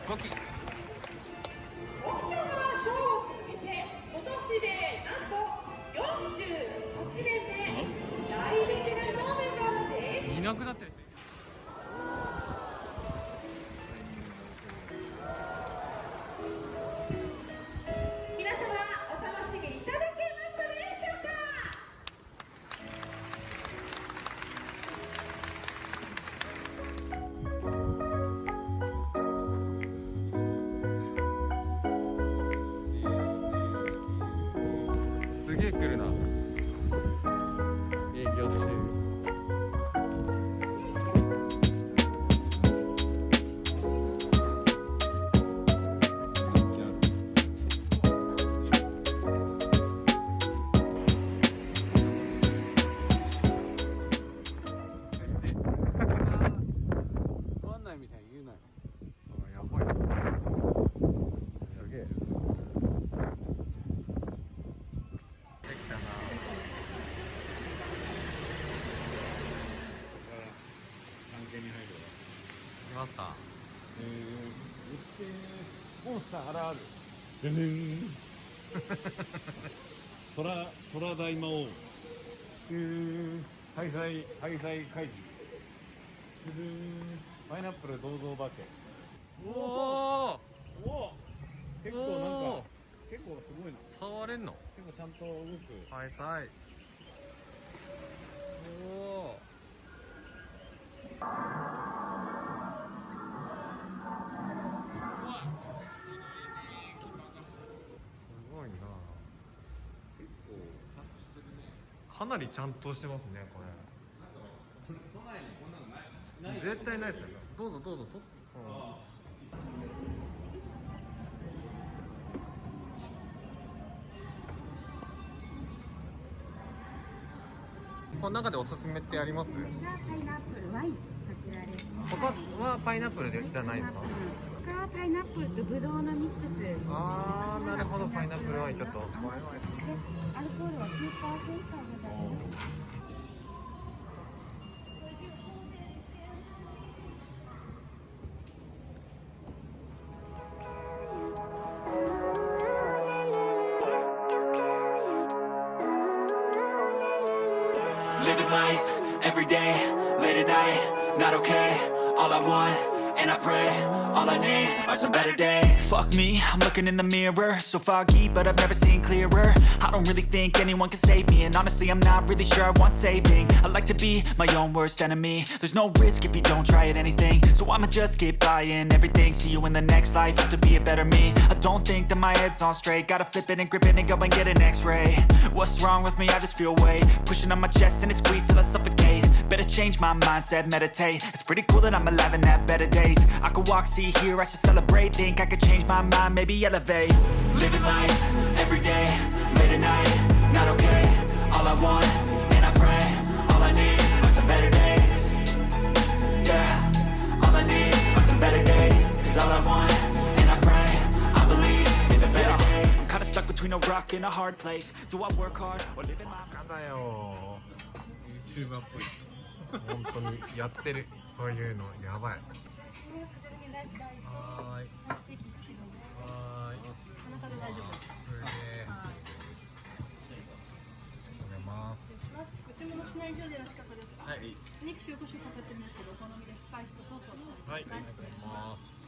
5期。沖縄ショーを続けて今年でなんと48年目、大ベテランのメンバーなんです。いなくなってる人いる。皆様お楽しみいただけましたでしょうか。すげえ来るな。営業してる。つまんないみたいに言うなよ。あ、やばい。すげえ。できたな。関係に入るわ。来ました。モンスターあらある。でねん。虎大魔王。廃材怪獣。パイナップル銅像化け。おお。お。結構なんか結構すごいな。触れんの？結構ちゃんと動く。はいはい。おお。すごいな。結構ちゃんとしてるね。かなりちゃんとしてますねこれ。都内にこんなのない。絶対ないですよ。どうぞどうぞと。この中でおすすめってあります？パイナップルワイン、こちらです。他はパイナップルじゃないですか？他はパイナップルとブドウのミックス。あー、なるほど。パイナップルワインちょっと。で、アルコールは 9% ございます。Living life, every day, late at night, not okay. All I want, and I pray, all I need are some better days. Fuck me, I'm looking in the mirror, so foggy, but I've never seen clearer. I don't really think anyone can save me, and honestly I'm not really sure I want saving. I like to be my own worst enemy. There's no risk if you don't try at anything, so I'ma just keep buying everything. See you in the next life, have to be a better me. I don't think that my head's on straight, gotta flip it and grip it and go and get an x-ray. What's wrong with me? I just feel weight pushing on my chest and it squeezes till I suffocate. Better change my mindset, meditate. It's pretty cool that I'm alive and have better days. I could walk, see, hear, I should celebrate. Think I could change my mind, maybe elevate. Living life, every day, late at night, not okay. All I want, and I pray, all I need are some better days. Yeah, all I need are some better days. Cause all I want, and I pray, I believe in the better days. I'm kinda stuck between a rock and a hard place. Do I work hard, or live in my... バカだよ。 YouTuber っぽい。本当にやってる。そういうのやばい。はーい。はーい。すげえ。食べます。ご注文しない以上でよろしかったですか？はい。肉塩コショウかかってますけど、お好みでスパイスとソースをお願いします。はい。ありがとうございます。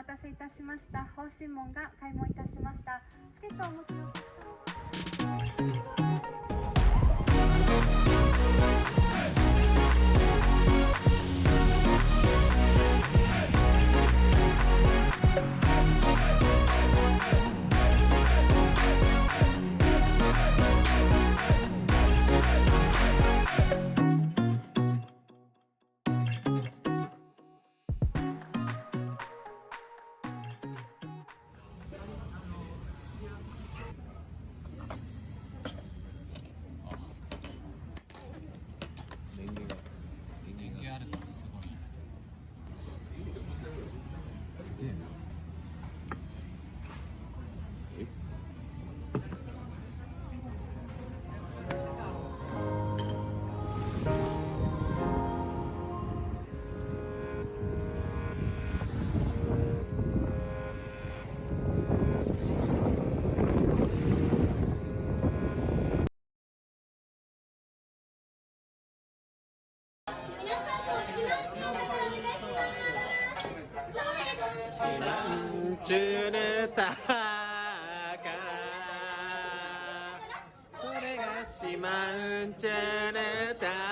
待たせいたしました。報酬門が開門いたしました。チケットをお持ちの方。電源あるとすごい。チュルタがそれがしまうんちゅるた